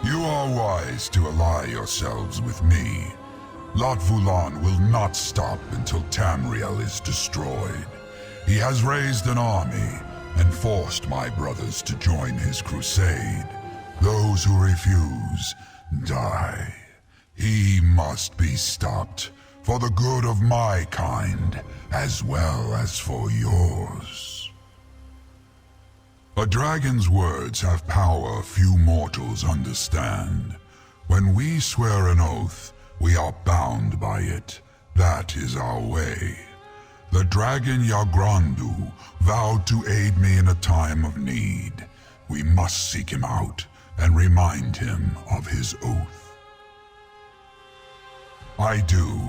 You are wise to ally yourselves with me. Nahfahlaar will not stop until Tamriel is destroyed. He has raised an army and forced my brothers to join his crusade. Those who refuse die. He must be stopped for the good of my kind, as well as for yours. A dragon's words have power few mortals understand. When we swear an oath, we are bound by it. That is our way. The dragon Yahgrondu vowed to aid me in a time of need. We must seek him out and remind him of his oath. I do,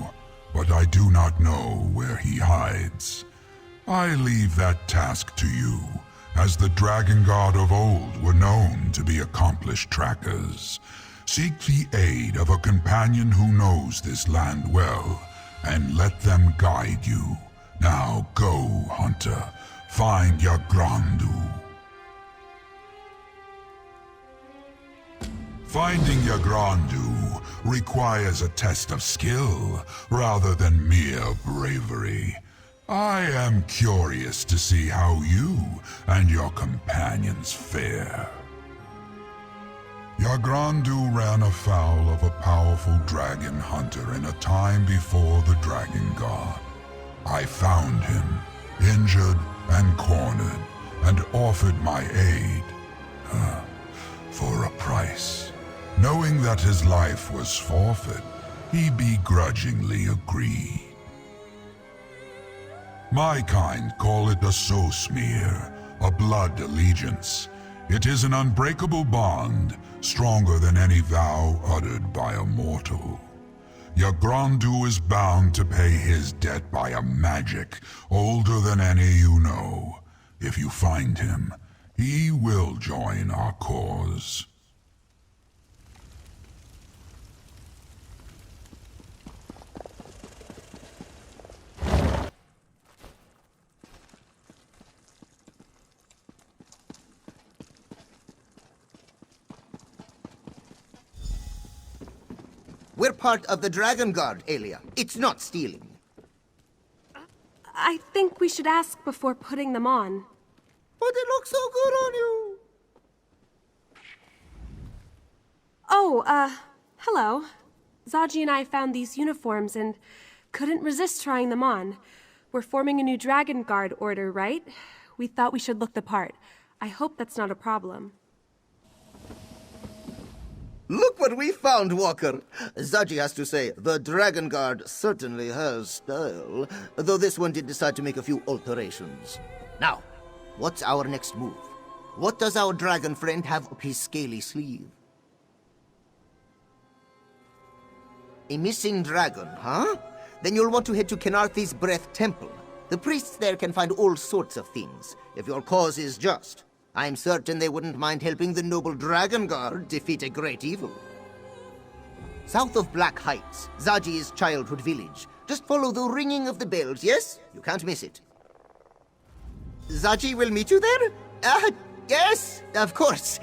but I do not know where he hides. I leave that task to you, as the dragon god of old were known to be accomplished trackers. Seek the aid of a companion who knows this land well, and let them guide you. Now go, hunter. Find Yahgrondu. Finding Yahgrondu requires a test of skill rather than mere bravery. I am curious to see how you and your companions fare. Yahgrondu ran afoul of a powerful dragon hunter in a time before the dragon god. I found him, injured and cornered, and offered my aid. For a price. Knowing that his life was forfeit, he begrudgingly agreed. My kind call it a soul smear, a blood allegiance. It is an unbreakable bond, stronger than any vow uttered by a mortal. Yahgrondu is bound to pay his debt by a magic older than any you know. If you find him, he will join our cause. We're part of the Dragon Guard, Aelia. It's not stealing. I think we should ask before putting them on. But they look so good on you. Oh, hello. Zaji and I found these uniforms and couldn't resist trying them on. We're forming a new Dragon Guard order, right? We thought we should look the part. I hope that's not a problem. Look what we found, Walker. Zaji has to say, the Dragon Guard certainly has style, though this one did decide to make a few alterations. Now, what's our next move? What does our dragon friend have up his scaly sleeve? A missing dragon, huh? Then you'll want to head to Kenarthi's Breath Temple. The priests there can find all sorts of things, if your cause is just. I'm certain they wouldn't mind helping the noble Dragon Guard defeat a great evil. South of Black Heights, Zaji's childhood village. Just follow the ringing of the bells, yes? You can't miss it. Zaji will meet you there? Yes, of course.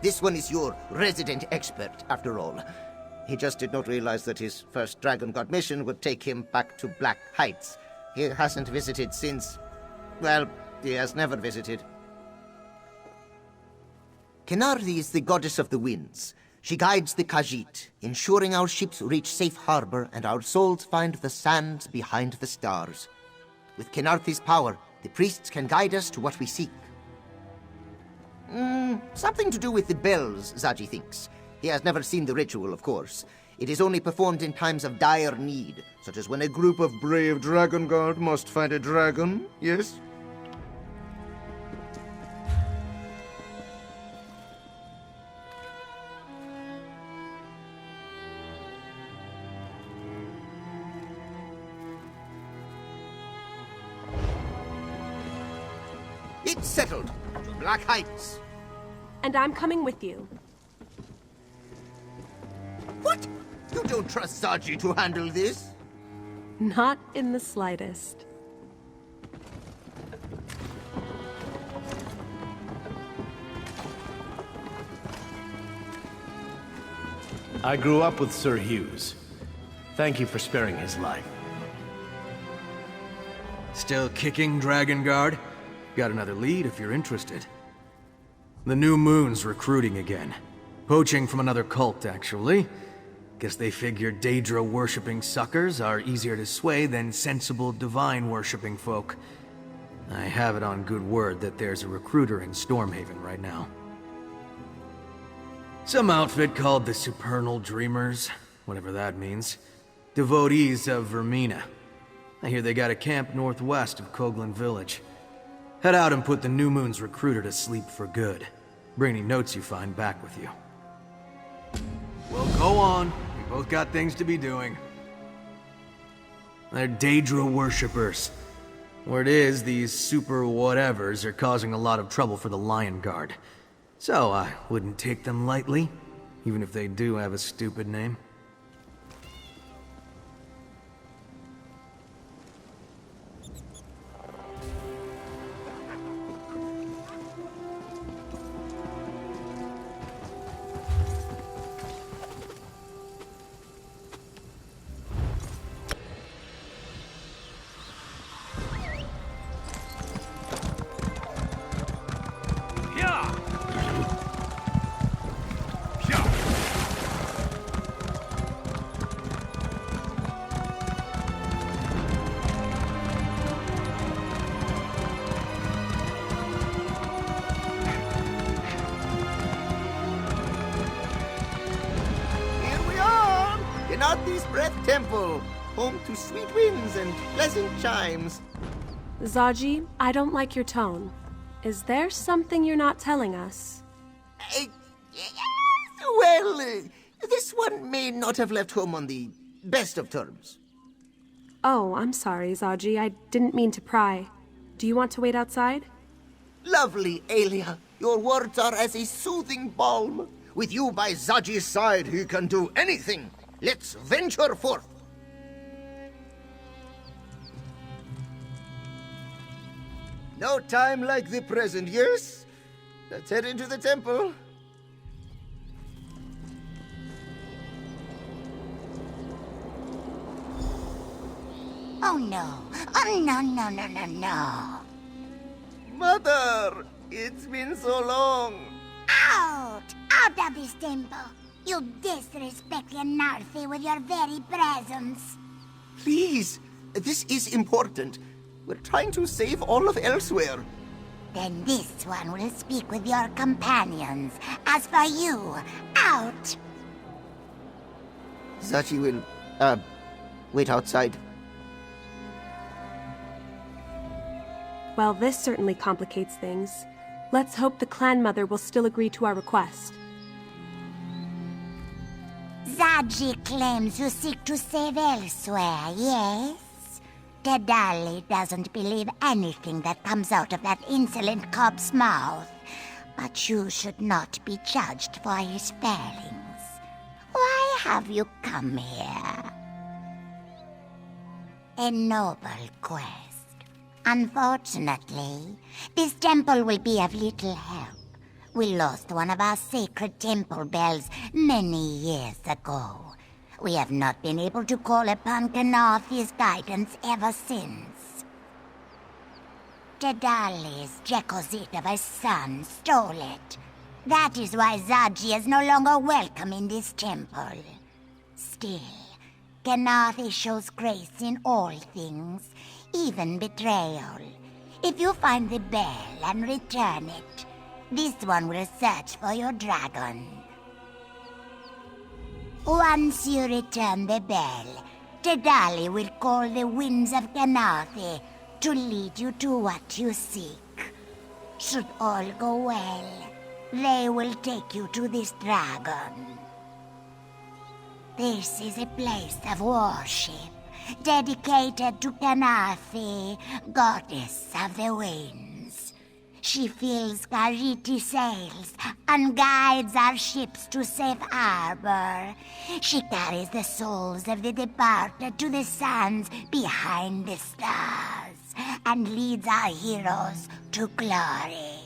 This one is your resident expert, after all. He just did not realize that his first Dragon Guard mission would take him back to Black Heights. He hasn't visited since... well, he has never visited. Kenarthi is the goddess of the winds. She guides the Khajiit, ensuring our ships reach safe harbor and our souls find the sands behind the stars. With Kenarthi's power, the priests can guide us to what we seek. Something to do with the bells, Zaji thinks. He has never seen the ritual, of course. It is only performed in times of dire need, such as when a group of brave Dragon Guard must find a dragon, yes? It's settled. To Black Heights. And I'm coming with you. What? You don't trust Zaji to handle this? Not in the slightest. I grew up with Sir Hughes. Thank you for sparing his life. Still kicking, Dragon Guard? Got another lead if you're interested. The New Moon's recruiting again. Poaching from another cult, actually. Guess they figure Daedra-worshipping suckers are easier to sway than sensible divine-worshipping folk. I have it on good word that there's a recruiter in Stormhaven right now. Some outfit called the Supernal Dreamers, whatever that means. Devotees of Vermina. I hear they got a camp northwest of Coghlan Village. Head out and put the New Moon's recruiter to sleep for good. Bring any notes you find back with you. Well, go on. We both got things to be doing. They're Daedra worshippers. Word is, these super whatevers are causing a lot of trouble for the Lion Guard. So I wouldn't take them lightly, even if they do have a stupid name. Kenarthi's Breath Temple, home to sweet winds and pleasant chimes. Zaji, I don't like your tone. Is there something you're not telling us? This one may not have left home on the best of terms. Oh, I'm sorry, Zaji. I didn't mean to pry. Do you want to wait outside? Lovely, Aelia. Your words are as a soothing balm. With you by Zaji's side, he can do anything. Let's venture forth. No time like the present, yes? Let's head into the temple. Oh no. Oh no, no, no, no, no. Mother, it's been so long. Out! Out of this temple! You disrespect Yanarthi with your very presence. Please, this is important. We're trying to save all of Elsweyr. Then this one will speak with your companions. As for you, out! Zaji will, wait outside. Well, this certainly complicates things. Let's hope the clan mother will still agree to our request. Zaji claims you seek to save Elsweyr, yes? Dedali doesn't believe anything that comes out of that insolent cob's mouth. But you should not be judged for his failings. Why have you come here? A noble quest. Unfortunately, this temple will be of little help. We lost one of our sacred temple bells many years ago. We have not been able to call upon Kenarthi's guidance ever since. Dedali's Jekozit of a son stole it. That is why Zaji is no longer welcome in this temple. Still, Kenarthi shows grace in all things, even betrayal. If you find the bell and return it, this one will search for your dragon. Once you return the bell, Dedali will call the winds of Kenarthi to lead you to what you seek. Should all go well, they will take you to this dragon. This is a place of worship, dedicated to Kenarthi, goddess of the winds. She fills Kariti sails and guides our ships to safe harbor. She carries the souls of the departed to the sands behind the stars and leads our heroes to glory.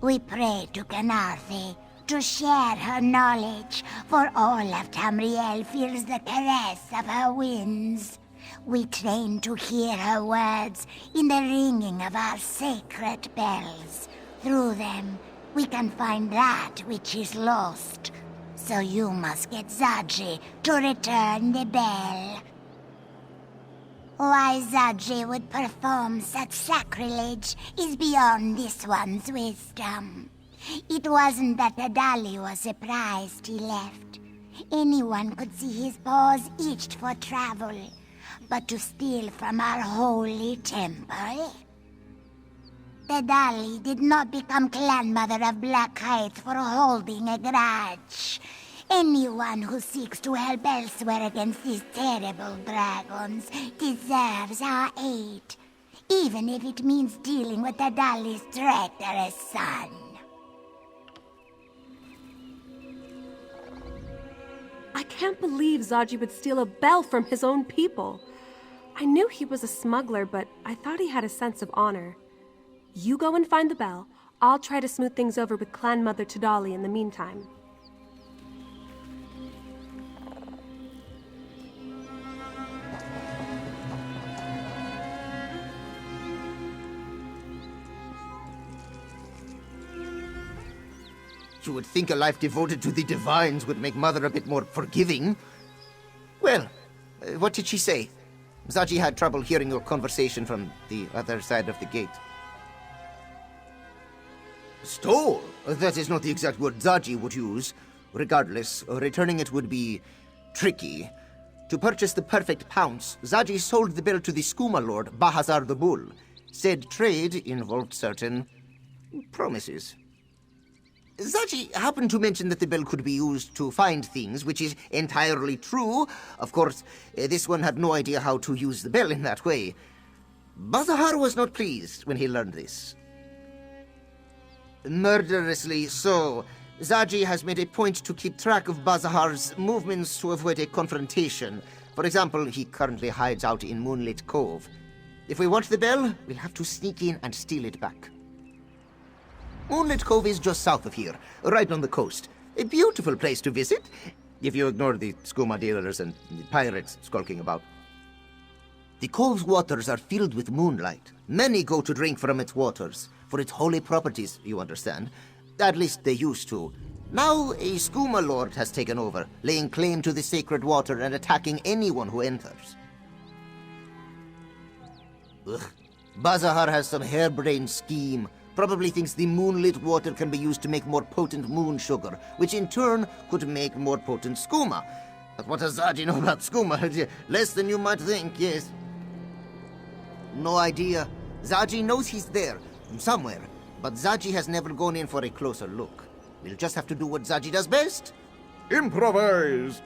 We pray to Kenarthi to share her knowledge, for all of Tamriel feels the caress of her winds. We train to hear her words in the ringing of our sacred bells. Through them, we can find that which is lost. So you must get Zaji to return the bell. Why Zaji would perform such sacrilege is beyond this one's wisdom. It wasn't that Adali was surprised he left. Anyone could see his paws itched for travel. But to steal from our holy temple? Adali did not become clan mother of Black Heights for holding a grudge. Anyone who seeks to help Elsweyr against these terrible dragons deserves our aid, even if it means dealing with Adali's treacherous son. I can't believe Zaji would steal a bell from his own people. I knew he was a smuggler, but I thought he had a sense of honor. You go and find the bell. I'll try to smooth things over with Clan Mother Tidali in the meantime. You would think a life devoted to the divines would make Mother a bit more forgiving. Well, what did she say? Zaji had trouble hearing your conversation from the other side of the gate. Stole? That is not the exact word Zaji would use. Regardless, returning it would be tricky. To purchase the perfect pounce, Zaji sold the bell to the Skooma Lord, Bahazar the Bull. Said trade involved certain promises. Zaji happened to mention that the bell could be used to find things, which is entirely true. Of course, this one had no idea how to use the bell in that way. Bahazar was not pleased when he learned this. Murderously so. Zaji has made a point to keep track of Bahazar's movements to avoid a confrontation. For example, he currently hides out in Moonlit Cove. If we want the bell, we'll have to sneak in and steal it back. Moonlit Cove is just south of here, right on the coast. A beautiful place to visit, if you ignore the skooma dealers and the pirates skulking about. The cove's waters are filled with moonlight. Many go to drink from its waters, for its holy properties, you understand. At least they used to. Now a skooma lord has taken over, laying claim to the sacred water and attacking anyone who enters. Ugh. Bahazar has some harebrained scheme. Probably thinks the moonlit water can be used to make more potent moon sugar, which in turn could make more potent skooma. But what does Zaji know about skooma? Less than you might think, yes. No idea. Zaji knows he's there, somewhere, but Zaji has never gone in for a closer look. We'll just have to do what Zaji does best. Improvise!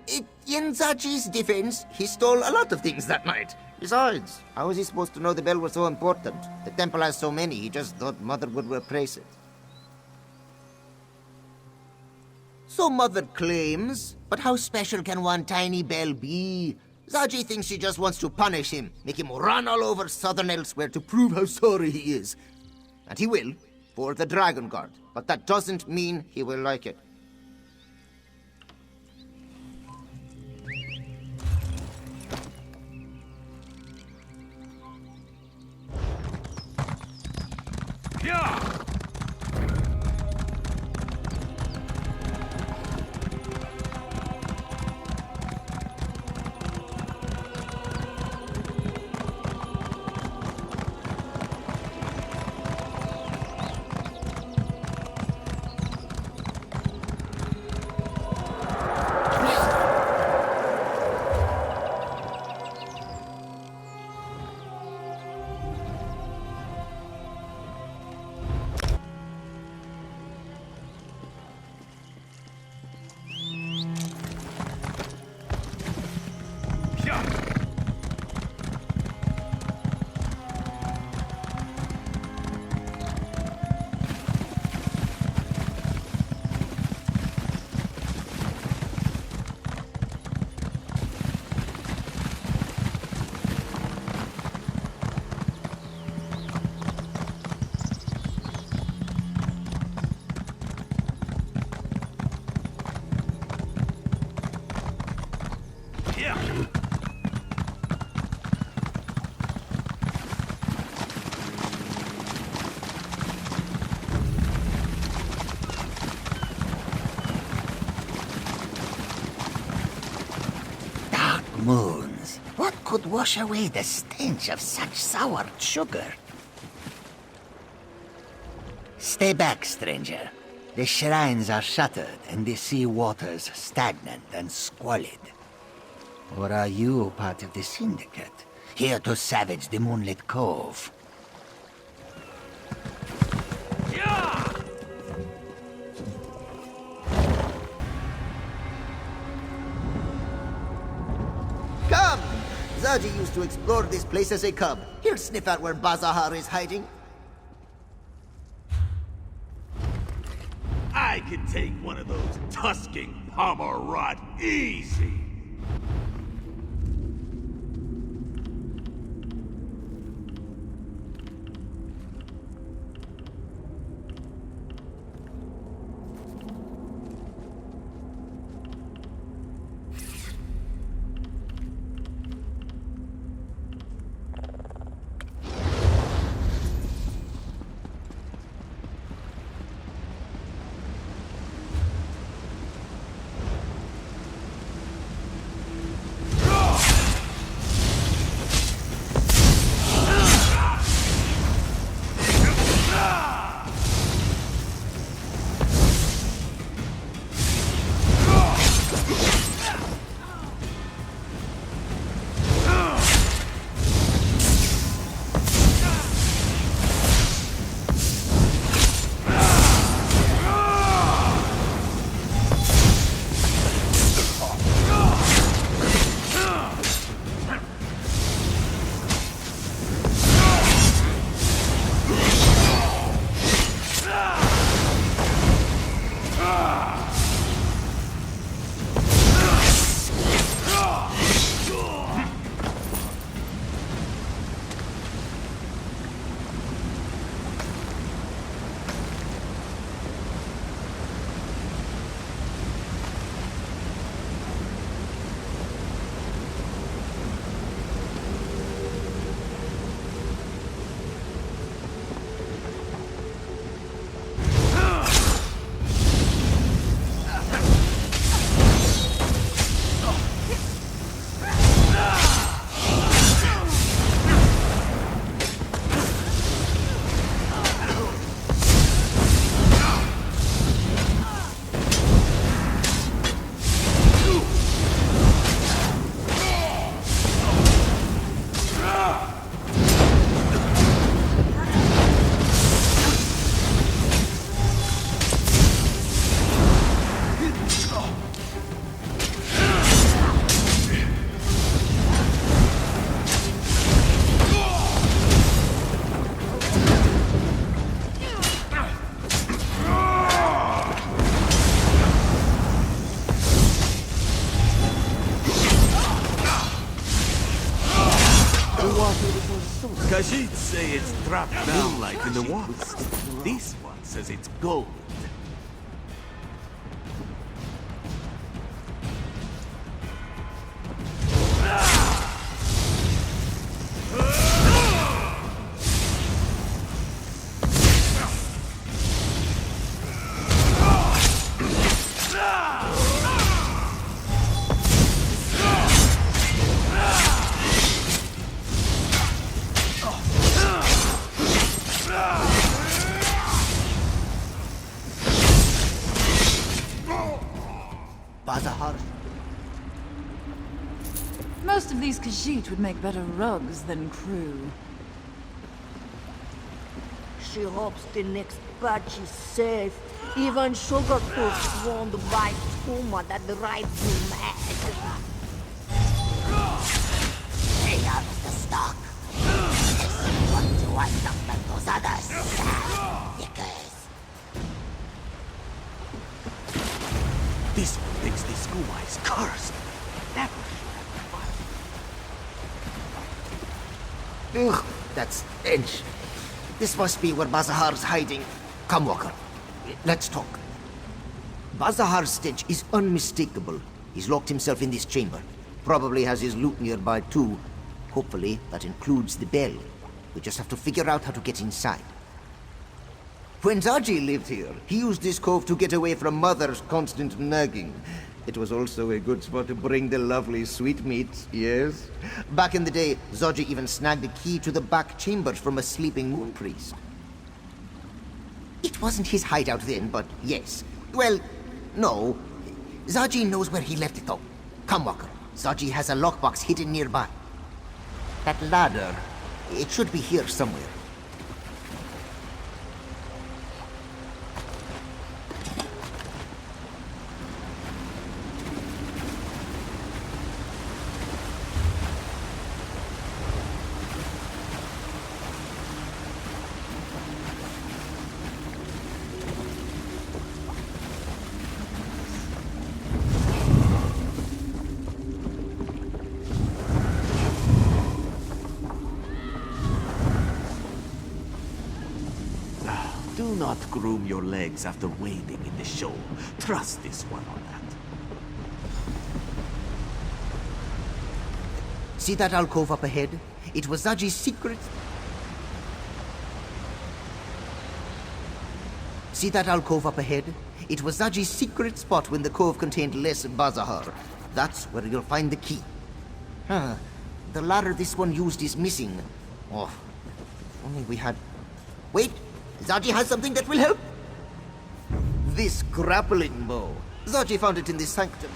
In Zaji's defense, he stole a lot of things that night. Besides, how was he supposed to know the bell was so important? The temple has so many, he just thought Mother would replace it. So Mother claims, but how special can one tiny bell be? Zaji thinks she just wants to punish him, make him run all over southern Elsweyr to prove how sorry he is. And he will, for the Dragon Guard, but that doesn't mean he will like it. could wash away the stench of such soured sugar. Stay back, stranger. The shrines are shuttered and the sea waters stagnant and squalid. Or are you part of the Syndicate, here to savage the Moonlit Cove? Come! Zaji used to explore this place as a cub. He'll sniff out where Bazahar is hiding. I can take one of those tusking Pomerot easy. Khajiit say it's dropped down like in the water. This one says it's gold. Bazahar. Most of these Khajiit would make better rugs than crew. She hopes the next batch is safe. Even Sugartooth won't buy Puma that drives you mad. Stay out of the stock. This is what you want after those others. Dickers. This one thinks this Kuma is cursed. Never should have Ugh, that stench. This must be where Bazahar's hiding. Come, Walker. Let's talk. Bazahar's stench is unmistakable. He's locked himself in this chamber. Probably has his loot nearby too. Hopefully, that includes the bell. We just have to figure out how to get inside. When Zaji lived here, he used this cove to get away from Mother's constant nagging. It was also a good spot to bring the lovely sweetmeats, yes? Back in the day, Zaji even snagged the key to the back chambers from a sleeping moon priest. It wasn't his hideout then, but yes. Well, no. Zaji knows where he left it though. Come, Walker. Zaji has a lockbox hidden nearby. That ladder, it should be here somewhere. Do not groom your legs after wading in the shoal. Trust this one on that. See that alcove up ahead? It was Zaji's secret... See that alcove up ahead? It was Zaji's secret spot when the cove contained less Bazahar. That's where you'll find the key. Huh. The ladder this one used is missing. Oh, if only we had... Wait! Zaji has something that will help! This grappling bow. Zaji found it in the sanctum.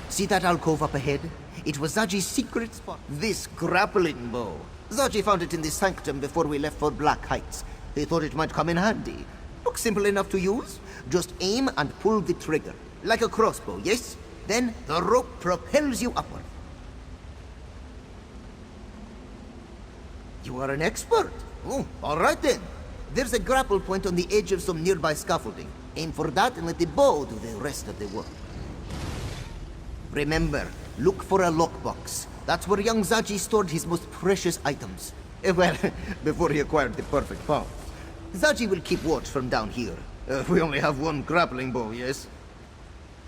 See that alcove up ahead? It was Zaji's secret spot. This grappling bow. Zaji found it in the sanctum before we left for Black Heights. He thought it might come in handy. Looks simple enough to use. Just aim and pull the trigger. Like a crossbow, yes? Then the rope propels you upward. You are an expert. Oh, all right then. There's a grapple point on the edge of some nearby scaffolding. Aim for that and let the bow do the rest of the work. Remember, look for a lockbox. That's where young Zaji stored his most precious items. Well, before he acquired the perfect path. Zaji will keep watch from down here. We only have one grappling bow, yes?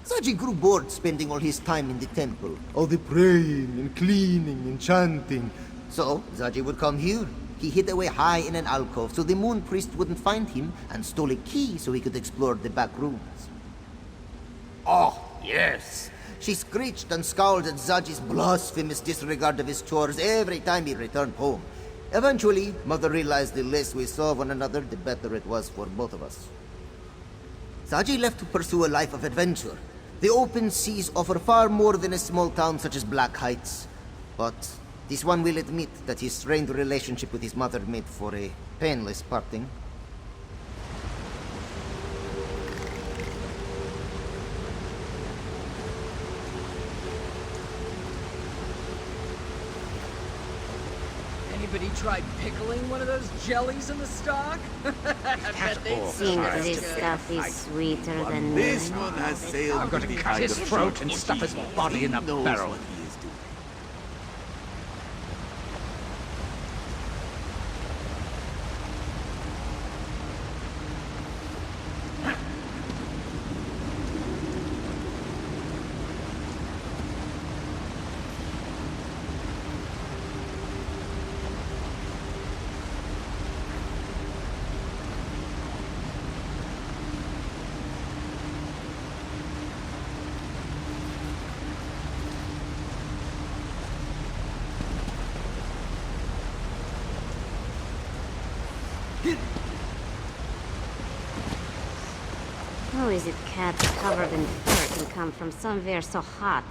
Zaji grew bored spending all his time in the temple. All the praying and cleaning and chanting. So, Zaji would come here. He hid away high in an alcove so the moon priest wouldn't find him, and stole a key so he could explore the back rooms. Oh, yes! She screeched and scowled at Zaji's blasphemous disregard of his chores every time he returned home. Eventually, Mother realized the less we saw one another, the better it was for both of us. Zaji left to pursue a life of adventure. The open seas offer far more than a small town such as Black Heights. But this one will admit that his strained relationship with his mother made for a painless parting. Anybody tried pickling one of those jellies in the stock? I bet they Seems this stuff is sweeter than This milk. one has sailed. I'm gonna cut his throat and stuff his body in a barrel. What he is doing. How is it cats covered in fur can come from somewhere so hot?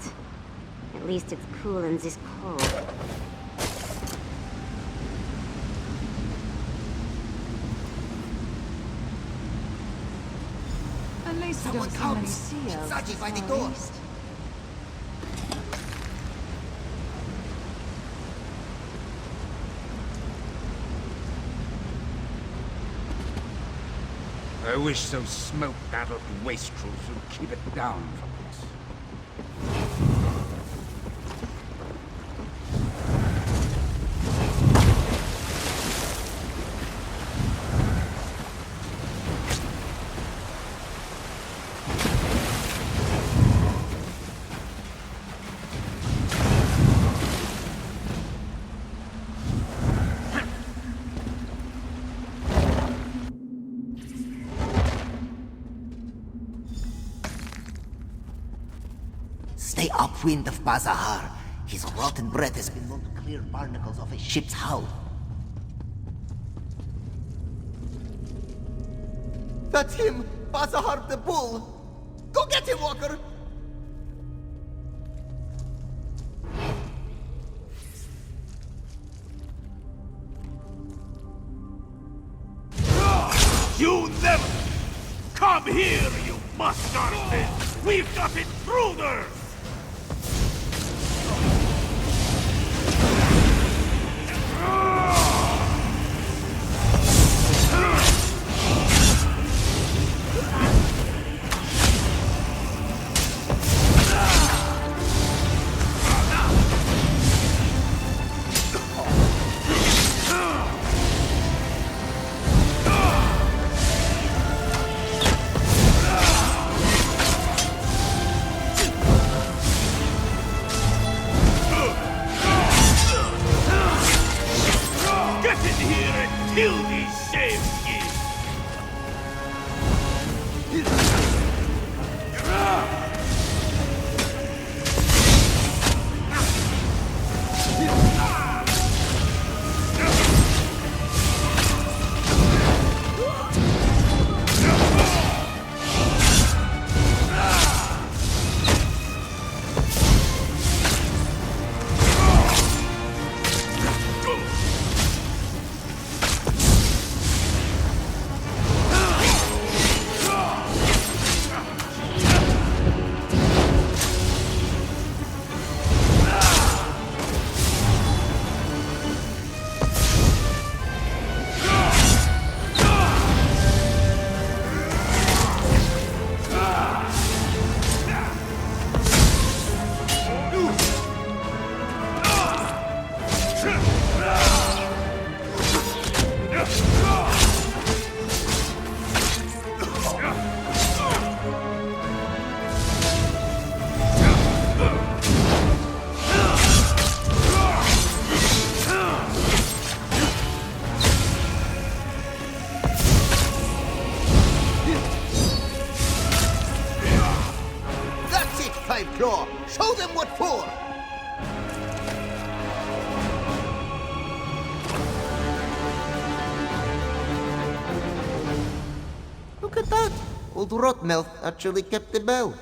At least it's cool in this cold. At least we Someone don't see many comes. sea It's elves Zaji by the far door. east. I wish those smoke-addled wastrels would keep it down from us. Wind of Bazahar. His rotten breath has been known to clear barnacles off a ship's hull. That's him! Bazahar the Bull! Go get him, Walker! You never! Come here, you mustard! We've got intruders! Show them what for! Look at that! Old Rotmouth actually kept the bell.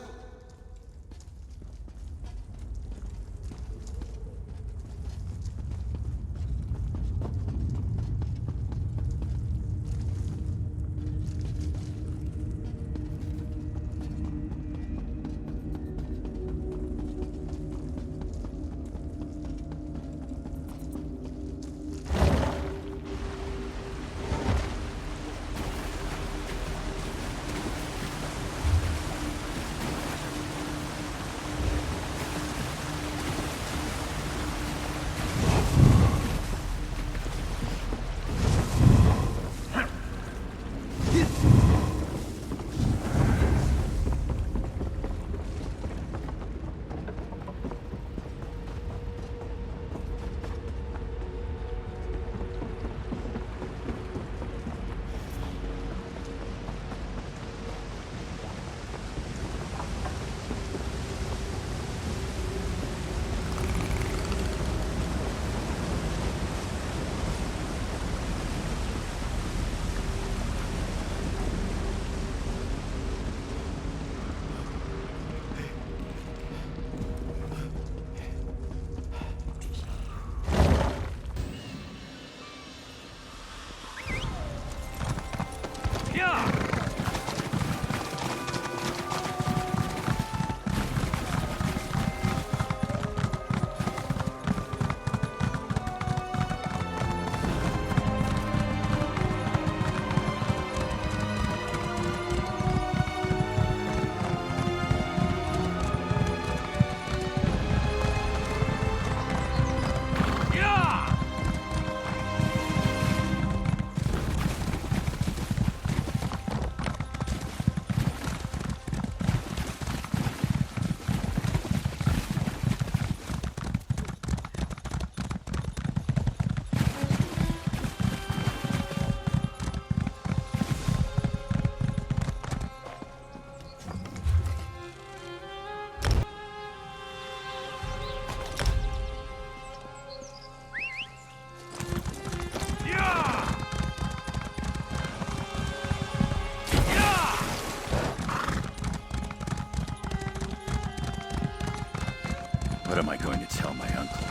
What am I going to tell my uncle?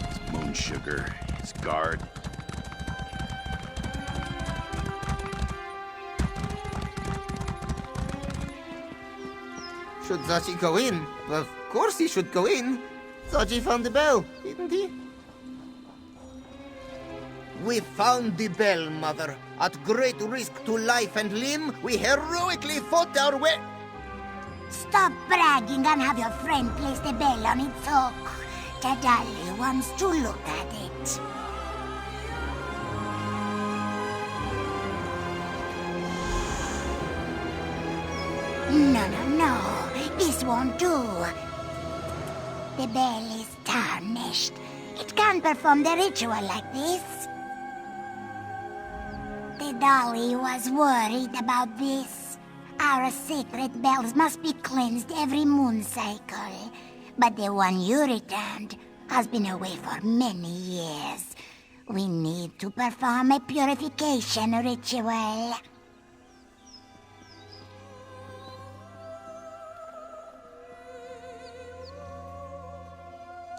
His moon sugar, his guard. Should Zaji go in? Of course he should go in. Zaji found the bell, didn't he? We found the bell, Mother. At great risk to life and limb, we heroically fought our way... Stop bragging and have your friend place the bell on its hook. Tadali wants to look at it. No. This won't do. The bell is tarnished. It can't perform the ritual like this. The dolly was worried about this. Our sacred bells must be cleansed every moon cycle. But the one you returned has been away for many years. We need to perform a purification ritual.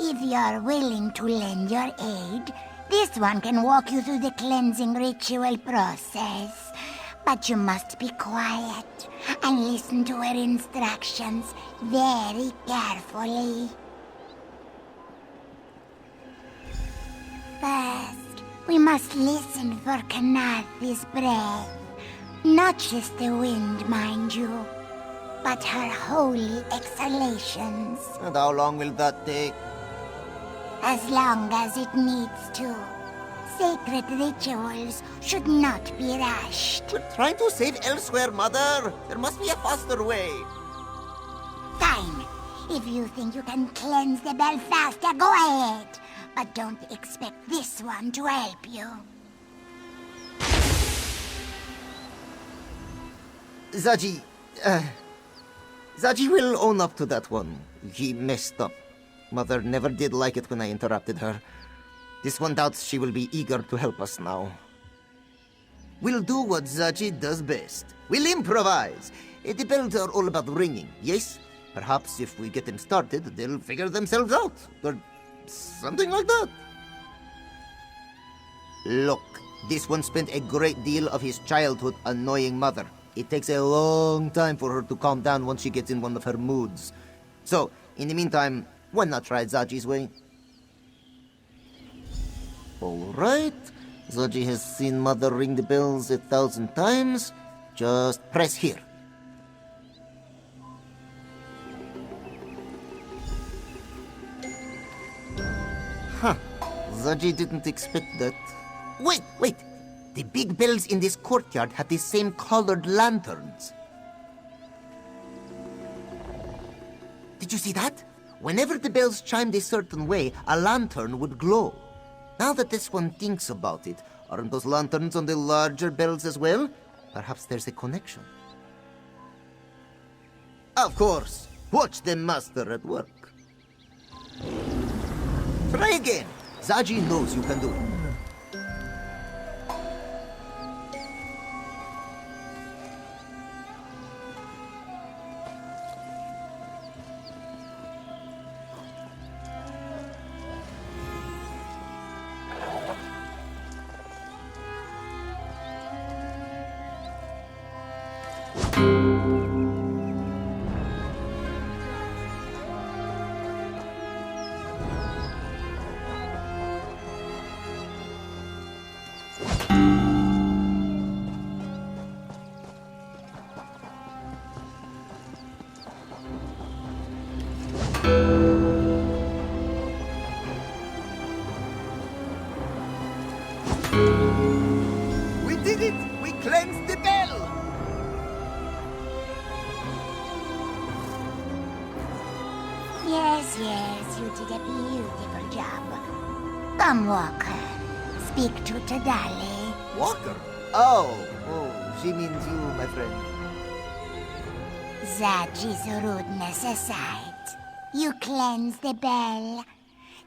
If you're willing to lend your aid, this one can walk you through the cleansing ritual process. But you must be quiet and listen to her instructions very carefully. First, we must listen for Kanathi's breath. Not just the wind, mind you, but her holy exhalations. And how long will that take? As long as it needs to. Sacred rituals should not be rushed. We're trying to save Elsweyr, Mother. There must be a faster way. Fine. If you think you can cleanse the bell faster, go ahead. But don't expect this one to help you. Zaji will own up to that one. He messed up. Mother never did like it when I interrupted her. This one doubts she will be eager to help us now. We'll do what Zaji does best. We'll improvise. The bells are all about ringing, yes? Perhaps if we get them started, they'll figure themselves out. Or something like that. Look, this one spent a great deal of his childhood annoying Mother. It takes a long time for her to calm down once she gets in one of her moods. So, in the meantime, why not try Zaji's way? All right. Zaji has seen Mother ring the bells 1,000 times. Just press here. Huh. Zaji didn't expect that. Wait! The big bells in this courtyard had the same colored lanterns. Did you see that? Whenever the bells chimed a certain way, a lantern would glow. Now that this one thinks about it, aren't those lanterns on the larger bells as well? Perhaps there's a connection. Of course. Watch the master at work. Try again. Zaji knows you can do it. We did it! We cleansed the bell! Yes, you did a beautiful job. Come, Walker. Speak to Tadali. Walker? Oh, she means you, my friend. Zaji's rudeness aside, you cleanse the bell.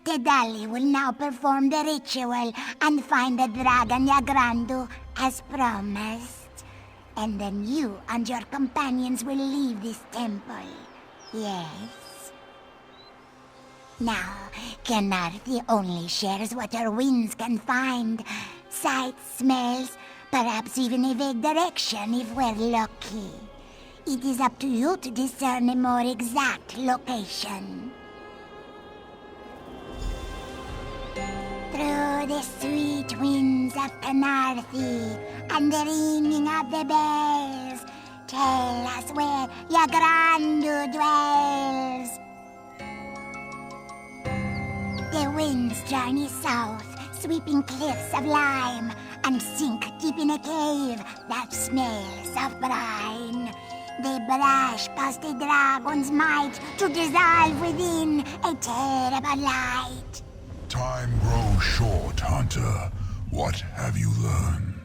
Tadali will now perform the ritual and find the dragon Yahgrondu as promised. And then you and your companions will leave this temple. Yes? Now, Kenarthi only shares what her winds can find. Sights, smells, perhaps even a vague direction if we're lucky. It is up to you to discern a more exact location. Through the sweet winds of Kenarthi and the ringing of the bells, tell us where Yahgrondu dwells. The winds journey south, sweeping cliffs of lime, and sink deep in a cave that smells of brine. They brush past a dragon's might to dissolve within a terrible light. Time grows short, Hunter. What have you learned?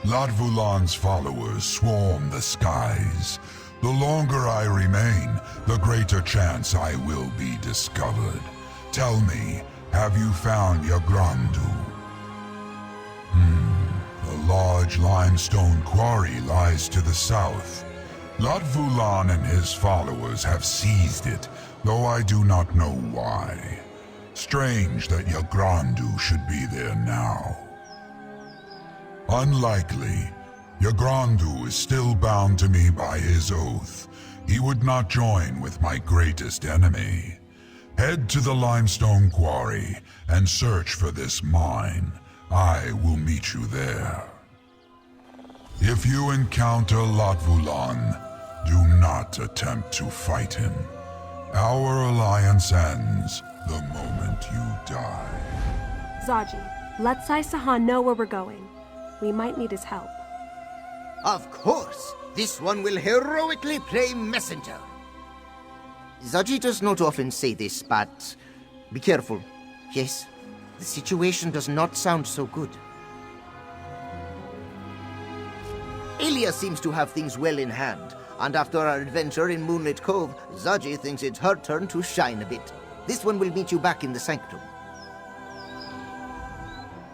Latvulan's followers swarm the skies. The longer I remain, the greater chance I will be discovered. Tell me, have you found Yahgrondu? A large limestone quarry lies to the south. Latvulan and his followers have seized it, though I do not know why. Strange that Yahgrondu should be there now. Unlikely. Yahgrondu is still bound to me by his oath. He would not join with my greatest enemy. Head to the limestone quarry and search for this mine. I will meet you there. If you encounter Latvulan, do not attempt to fight him. Our alliance ends the moment you die. Zaji, let Sai Sahan know where we're going. We might need his help. Of course! This one will heroically play messenger. Zaji does not often say this, but be careful. Yes, the situation does not sound so good. Elia seems to have things well in hand, and after our adventure in Moonlit Cove, Zaji thinks it's her turn to shine a bit. This one will meet you back in the sanctum.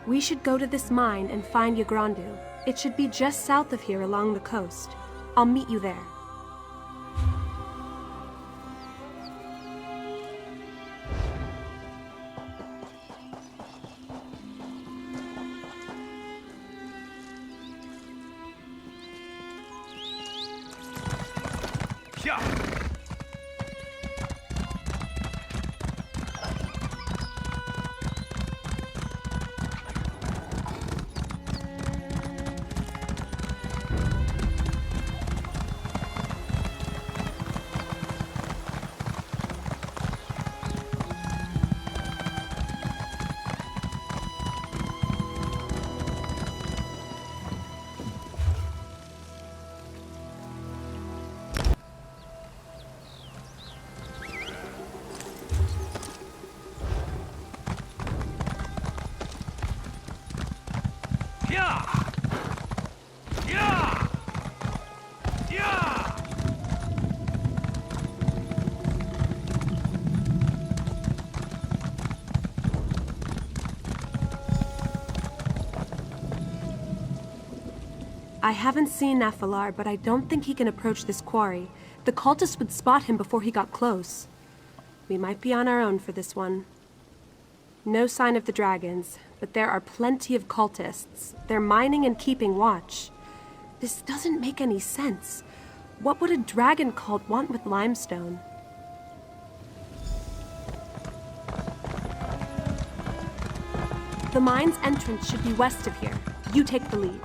We should go to this mine and find Yahgrondu. It should be just south of here along the coast. I'll meet you there. I haven't seen Nahfahlaar, but I don't think he can approach this quarry. The cultists would spot him before he got close. We might be on our own for this one. No sign of the dragons, but there are plenty of cultists. They're mining and keeping watch. This doesn't make any sense. What would a dragon cult want with limestone? The mine's entrance should be west of here. You take the lead.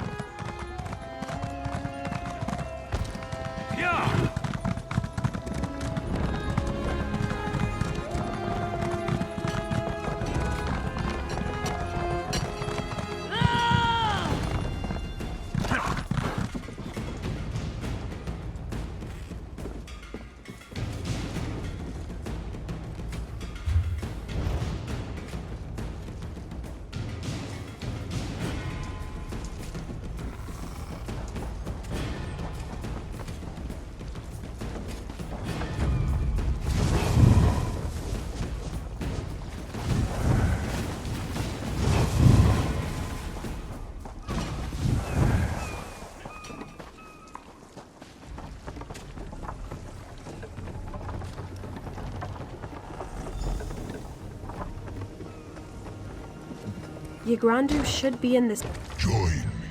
Yahgrondu should be in this. Join me,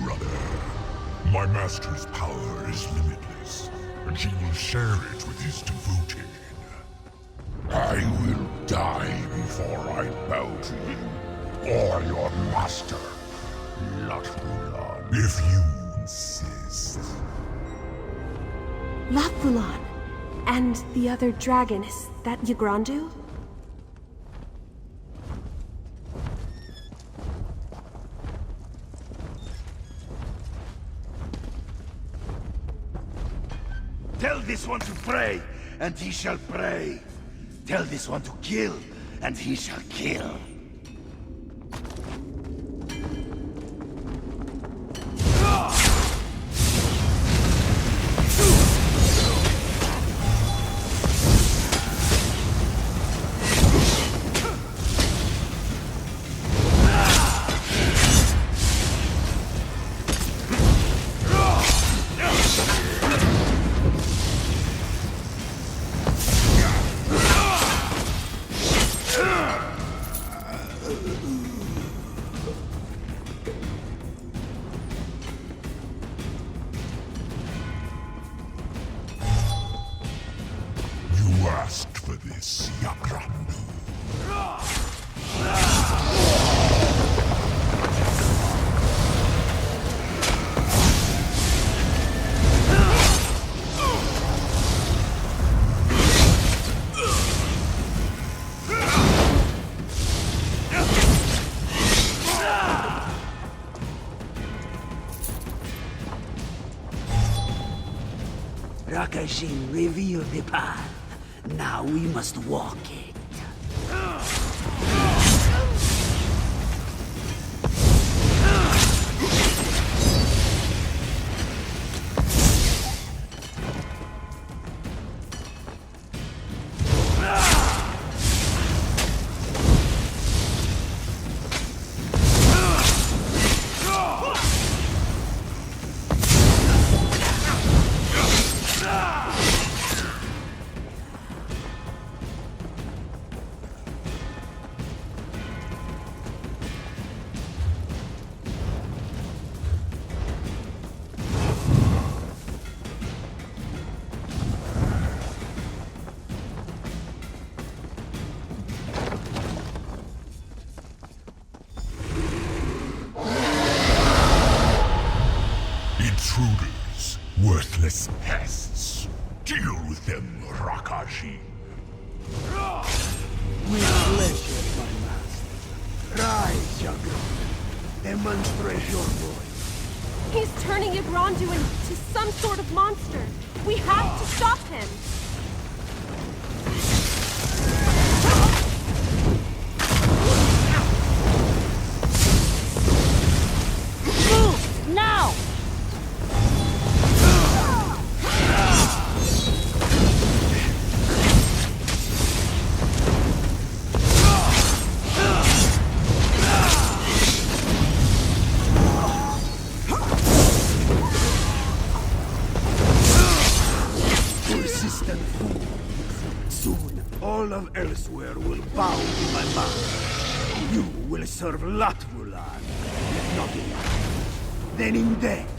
brother. My master's power is limitless, and he will share it with his devoted. I will die before I bow to you, or your master, Nahfahlaar, if you insist. Nahfahlaar! And the other dragon, is that Yahgrondu? Tell this one to pray, and he shall pray. Tell this one to kill, and he shall kill. You asked for this, Yahgrondu. Rakajin revealed the path. Now we must walk it. Intruders, worthless pests. Deal with them, Rakajin. With pleasure, my master. Rise, Yahgrondu. Demonstrate your voice. He's turning Yahgrondu into some sort of monster. We have to stop him. Move! Now! Persistent fool. Soon, all of Elsweyr will bow to my master. You will serve Nahfahlaar, if not in life, then in death.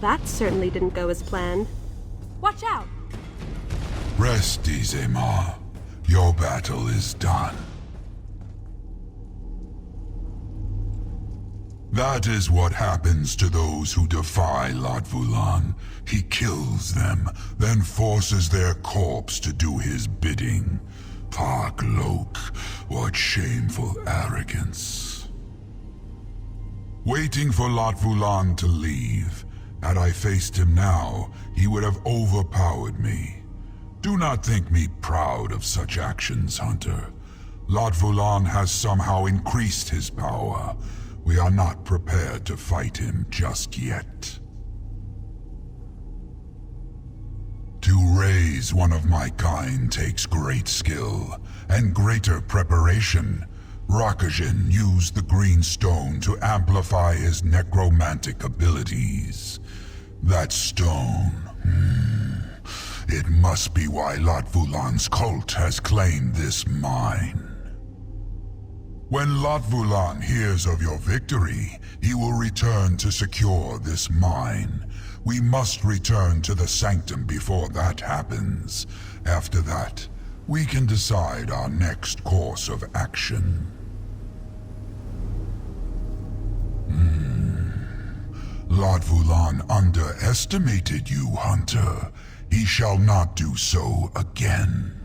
Well, that certainly didn't go as planned. Watch out! Rest easy, Ma. Your battle is done. That is what happens to those who defy Latvulan. He kills them, then forces their corpse to do his bidding. Park Lok, what shameful arrogance. Waiting for Latvulan to leave. Had I faced him now, he would have overpowered me. Do not think me proud of such actions, Hunter. Latvulan has somehow increased his power. We are not prepared to fight him just yet. To raise one of my kind takes great skill and greater preparation. Rakajin used the green stone to amplify his necromantic abilities. That stone, it must be why Latvulan's cult has claimed this mine. When Latvulan hears of your victory, he will return to secure this mine. We must return to the Sanctum before that happens. After that, we can decide our next course of action. Latvulan underestimated you, Hunter. He shall not do so again.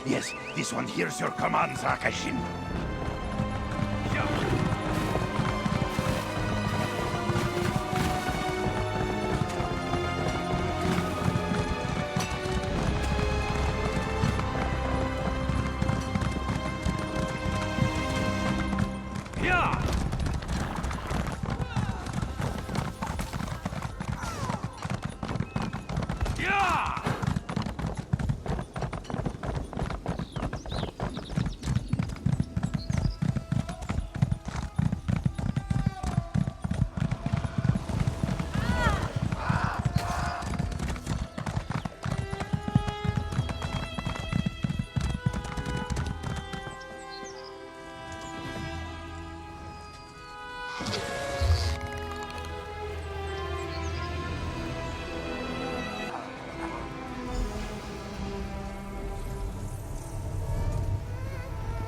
Yes, this one hears your commands, Rakajin.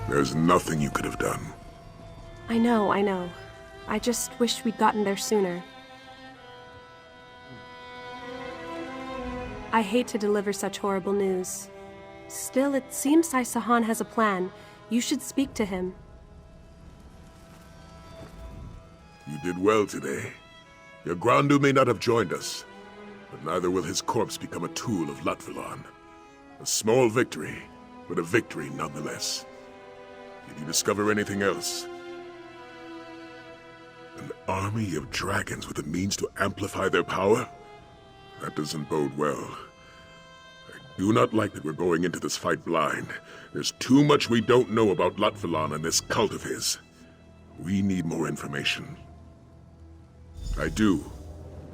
There's nothing you could have done. I know. I just wish we'd gotten there sooner. I hate to deliver such horrible news. Still, it seems Sahan has a plan. You should speak to him. You did well today. Yahgrondu may not have joined us, but neither will his corpse become a tool of Latvulan. A small victory, but a victory nonetheless. Did you discover anything else? An army of dragons with the means to amplify their power? That doesn't bode well. I do not like that we're going into this fight blind. There's too much we don't know about Latvulan and this cult of his. We need more information. I do.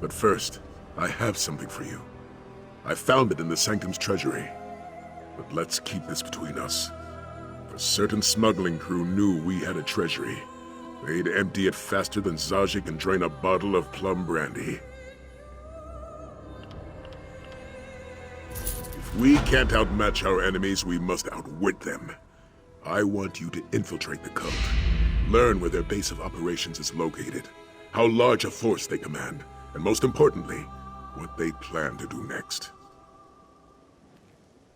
But first, I have something for you. I found it in the Sanctum's treasury. But let's keep this between us. A certain smuggling crew knew we had a treasury. They'd empty it faster than Zaji can drain a bottle of plum brandy. If we can't outmatch our enemies, we must outwit them. I want you to infiltrate the cult. Learn where their base of operations is located, how large a force they command, and most importantly, what they plan to do next.